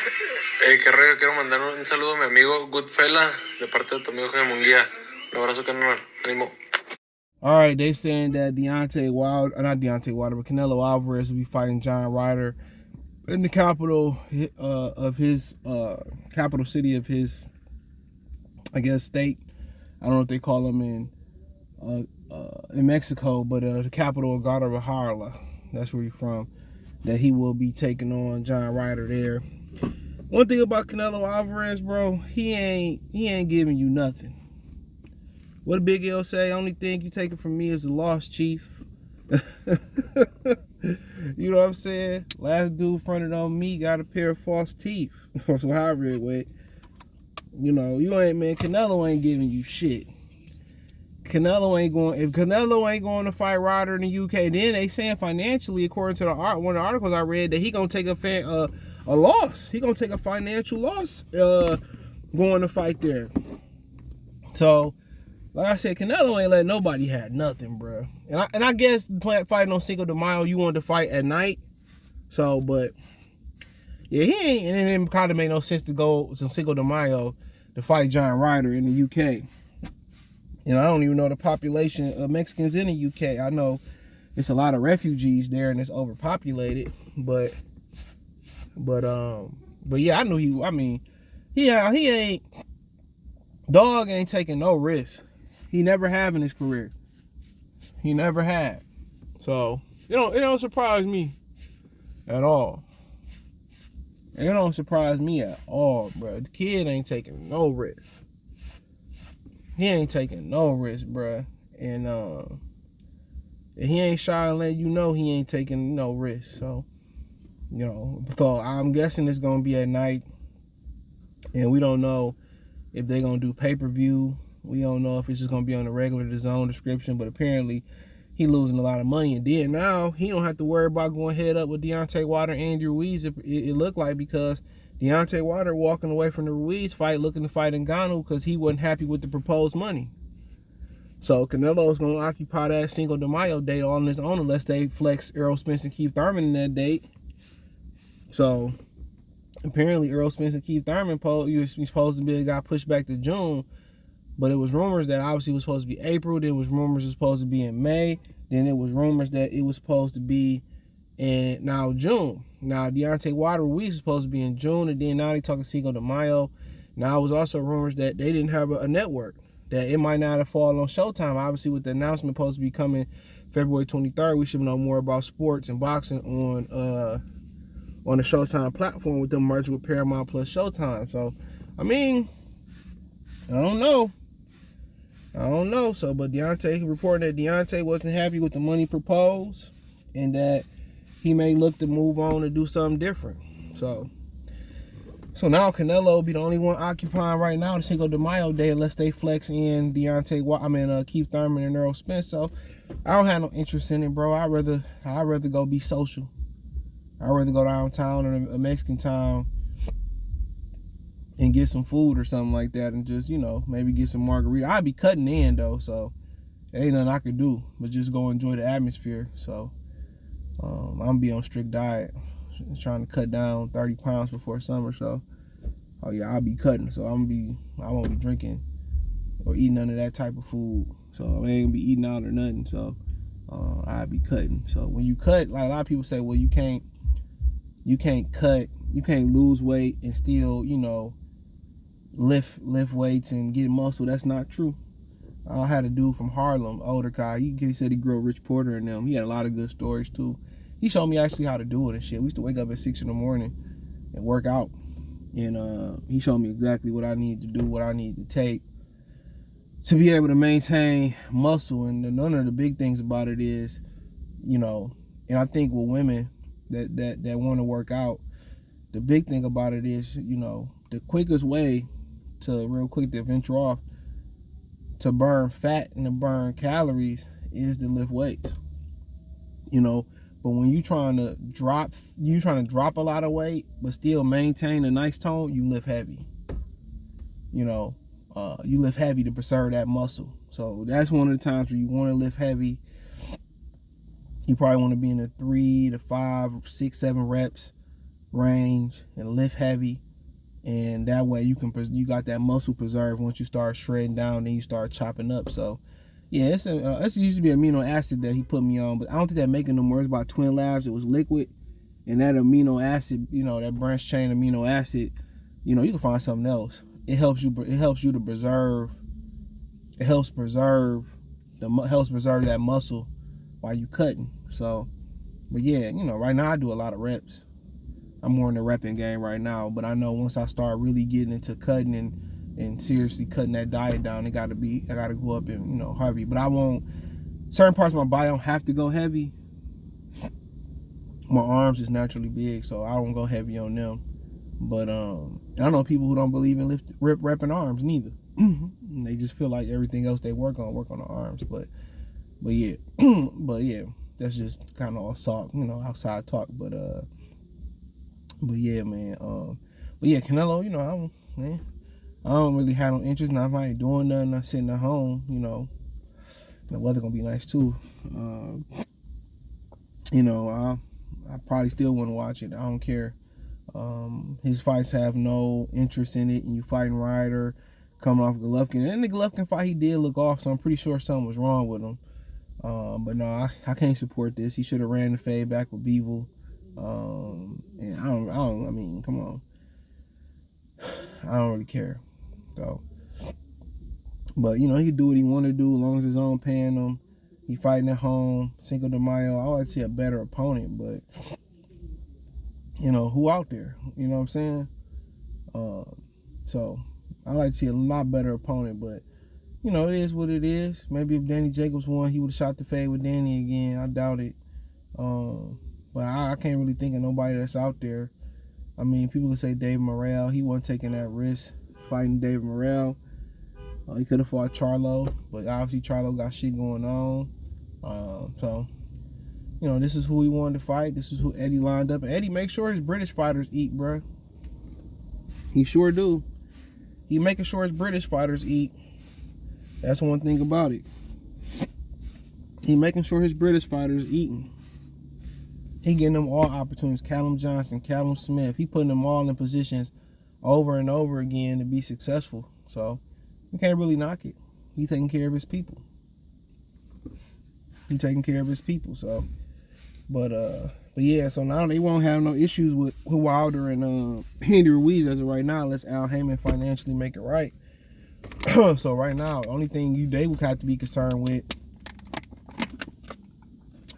Qué rollo, quiero mandar un saludo a mi amigo Goodfella de parte de tu amigo Jaime Munguía. Un abrazo, carnal. Ánimo. All right, they saying that not Deontay Wilder, but Canelo Alvarez will be fighting John Ryder in the capital of his capital city of his, I guess, state. I don't know what they call him in Mexico, but the capital of Guadalajara. That's where he's from. That he will be taking on John Ryder there. One thing about Canelo Alvarez, bro, he ain't giving you nothing. What Big L say? Only thing you taking from me is a loss, Chief. You know what I'm saying? Last dude fronted on me got a pair of false teeth. So however it went. You know, Canelo ain't giving you shit. If Canelo ain't going to fight Ryder in the UK, then they saying financially, according to one of the articles I read, that he gonna take a loss. He gonna take a financial loss going to fight there. So, like I said, Canelo ain't letting nobody have nothing, bro. And I guess fighting on Cinco de Mayo, you wanted to fight at night. So, but yeah, he ain't. And it kind of made no sense to go to Cinco de Mayo to fight John Ryder in the UK. And I don't even know the population of Mexicans in the UK. I know it's a lot of refugees there and it's overpopulated. But yeah, I knew he. I mean, he ain't. Dog ain't taking no risk. He never have in his career. He never had. So it don't surprise me at all. It don't surprise me at all, bro. The kid ain't taking no risk. He ain't taking no risk, bro. And he ain't shy and let you know he ain't taking no risk. So, so I'm guessing it's gonna be at night. And we don't know if they're gonna do pay-per-view. We don't know if it's just gonna be on the regular DAZN description, but apparently he losing a lot of money. And then now he don't have to worry about going head up with Deontay Wilder and Andy Ruiz. It looked like, because Deontay Wilder walking away from the Ruiz fight, looking to fight Ngannou because he wasn't happy with the proposed money. So Canelo is gonna occupy that Cinco de Mayo date all on his own, unless they flex Errol Spence and Keith Thurman in that date. So apparently Errol Spence and Keith Thurman supposed to be got pushed back to June, but it was rumors that obviously it was supposed to be April. Then it was rumors it was supposed to be in May. Then it was rumors that it was supposed to be in now June. Now Deontay Wilder Ruiz was supposed to be in June, and then now they talking Cinco de Mayo. Now it was also rumors that they didn't have a network, that it might not have fallen on Showtime. Obviously, with the announcement supposed to be coming February 23rd, we should know more about sports and boxing on the Showtime platform with them merging with Paramount plus Showtime. So, I mean, I don't know. So, but Deontay reported that Deontay wasn't happy with the money proposed and that he may look to move on and do something different. So now Canelo will be the only one occupying right now the Cinco de Mayo day, unless they flex in Keith Thurman and Errol Spence. So I don't have no interest in it, bro. I'd rather go be social. I'd rather go downtown or a Mexican town and get some food or something like that, and just, maybe get some margarita. I'd be cutting in though, so ain't nothing I could do but just go enjoy the atmosphere. So I'm gonna be on strict diet, trying to cut down 30 pounds before summer. So I'll be cutting. So I won't be drinking or eating none of that type of food. So I ain't gonna be eating out or nothing. So I'll be cutting. So when you cut, like a lot of people say, well, you can't cut, you can't lose weight and still, lift weights and get muscle. That's not true. I had a dude from Harlem, older guy. He said he grew up Rich Porter and them. He had a lot of good stories too. He showed me actually how to do it and shit. We used to wake up at 6 in the morning and work out. And he showed me exactly what I need to do, what I need to take to be able to maintain muscle. And none of the big things about it is, and I think with women that want to work out, the big thing about it is, the quickest way to venture off to burn fat and to burn calories is to lift weights. But when you trying to drop a lot of weight but still maintain a nice tone, you lift heavy. You lift heavy to preserve that muscle. So that's one of the times where you want to lift heavy. You probably want to be in the 3 to 5, 6, 7 reps range and lift heavy, and that way you got that muscle preserved. Once you start shredding down, then you start chopping up. So yeah, it's used to be amino acid that he put me on, but I don't think they're making no more. It's about Twin Labs. It was liquid, and that amino acid, that branch chain amino acid, you can find something else. It helps you to preserve. It helps preserve that muscle while you cutting. So, but yeah, right now I do a lot of reps. I'm more in the repping game right now, but I know once I start really getting into cutting and seriously cutting that diet down, I gotta go up and heavy. But I won't. Certain parts of my body I don't have to go heavy. My arms is naturally big, so I don't go heavy on them. But I know people who don't believe in repping arms neither. They just feel like everything else they work on the arms. But yeah, but yeah, that's just kind of all outside talk. But yeah, man. But yeah, Canelo, I don't really have no interest. Now if I ain't doing nothing, I'm sitting at home. The weather gonna be nice too. I probably still want to watch it. I don't care. His fights have no interest in it, and you fighting Ryder, coming off Golovkin. And in the Golovkin fight, he did look off, so I'm pretty sure something was wrong with him. But no, I can't support this. He should have ran the fade back with Bevel. And I mean, come on. I don't really care. So, but he can do what he want to do as long as his own paying him. He fighting at home, Cinco de Mayo. I like to see a better opponent, but who out there? You know what I'm saying? So I like to see a lot better opponent, but it is what it is. Maybe if Danny Jacobs won, he would have shot the fade with Danny again. I doubt it. But I can't really think of nobody that's out there. I mean, people could say Dave Morrell. He wasn't taking that risk fighting Dave Morrell. He could have fought Charlo, but obviously Charlo got shit going on. So, this is who he wanted to fight. This is who Eddie lined up. And Eddie makes sure his British fighters eat, bro. He sure do. He making sure his British fighters eat. That's one thing about it. He making sure his British fighters eating. He getting them all opportunities. Callum Johnson, Callum Smith. He putting them all in positions over and over again to be successful. So you can't really knock it. He taking care of his people. So, but yeah. So now they won't have no issues with Wilder and Andy Ruiz as of right now, unless Al Heyman financially make it right. So right now, the only thing they would have to be concerned with,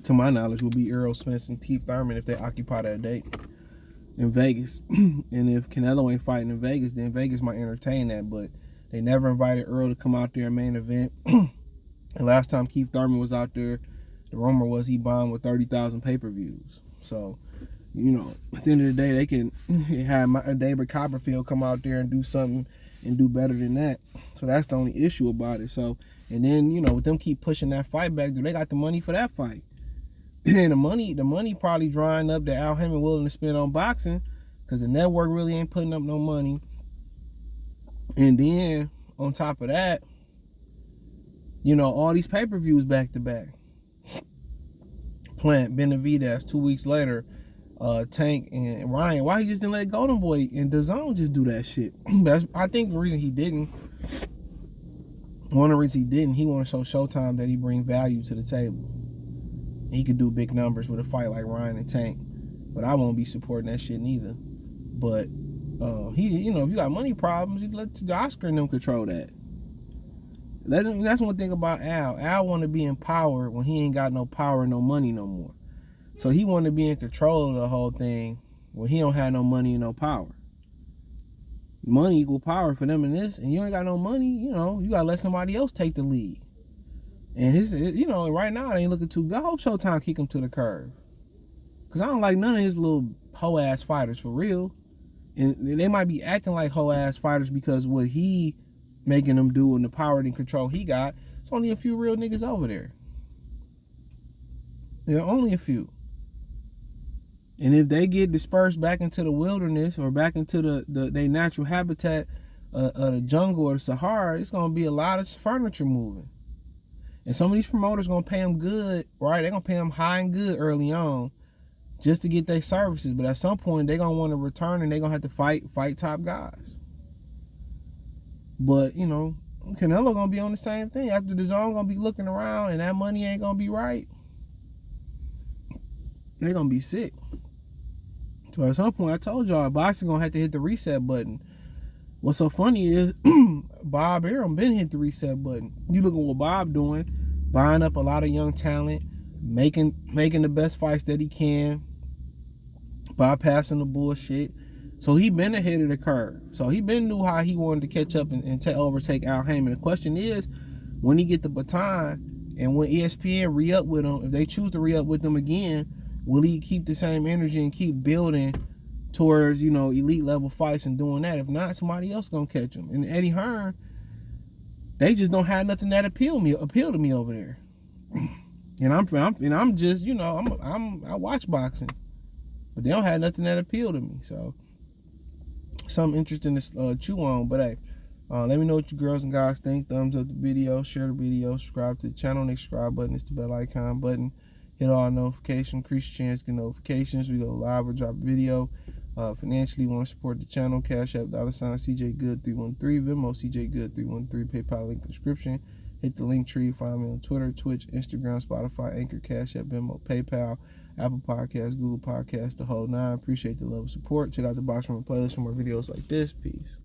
to my knowledge, will be Errol Spence and Keith Thurman if they occupy that date in Vegas. And if Canelo ain't fighting in Vegas, then Vegas might entertain that. But they never invited Earl to come out there and main event. And last time Keith Thurman was out there, the rumor was he bombed with 30,000 pay-per-views. So, at the end of the day, they can have David Copperfield come out there and do something and do better than that. So that's the only issue about it. So, and then, with them keep pushing that fight back, do they got the money for that fight? And the money probably drying up that Al Heyman willing to spend on boxing, because the network really ain't putting up no money. And then on top of that, all these pay-per-views back to back. Plant, Benavidez, 2 weeks later, Tank and Ryan. Why he just didn't let Golden Boy and DAZN just do that shit? I think the reason he didn't, one of the reasons he didn't, he want to show Showtime that he bring value to the table. He could do big numbers with a fight like Ryan and Tank, but I won't be supporting that shit neither. But if you got money problems, you let the Oscar and them control that. That's one thing about Al. Al want to be in power when he ain't got no power, no money no more. So he want to be in control of the whole thing when he don't have no money and no power. Money equal power for them in this, and you ain't got no money, you gotta let somebody else take the lead. And right now it ain't looking too good. I hope Showtime kick him to the curb, because I don't like none of his little hoe-ass fighters, for real. And they might be acting like hoe-ass fighters because what he making them do and the power and control he got, it's only a few real niggas over there. Only a few. And if they get dispersed back into the wilderness or back into their natural habitat, the jungle or the Sahara, it's gonna be a lot of furniture moving. And some of these promoters gonna pay them good, right? They're gonna pay them high and good early on just to get their services. But at some point, they're going to want to return and they're going to have to fight top guys. But, you know, Canelo going to be on the same thing. After the zone going to be looking around and that money ain't going to be right, they're going to be sick. So at some point, I told y'all, boxing going to have to hit the reset button. What's so funny is Bob Arum been hit the reset button. You look at what Bob doing, buying up a lot of young talent, making the best fights that he can, bypassing the bullshit. So he been ahead of the curve. So he been knew how he wanted to catch up and overtake Al Heyman. The question is, when he get the baton and when ESPN re-up with him, if they choose to re-up with him again, will he keep the same energy and keep building towards, you know, elite level fights and doing that? If not, somebody else gonna catch him. And Eddie Hearn, they just don't have nothing that appeal to me over there. And I'm just, you know, I watch boxing, but they don't have nothing that appeal to me. So something interesting to chew on. But hey, let me know what you girls and guys think. Thumbs up the video, share the video, subscribe to the channel. Next subscribe button is the bell icon button. Hit all notifications, increase your chance to get notifications. We go live or drop a video. Financially, want to support the channel, Cash App, $CJ Good 313, Venmo CJ Good 313, PayPal link in the description. Hit the link tree, find me on Twitter, Twitch, Instagram, Spotify, Anchor, Cash App, Venmo, PayPal, Apple Podcasts, Google Podcasts, the whole nine. Appreciate the love and support. Check out the Box Room playlist for more videos like this. Peace.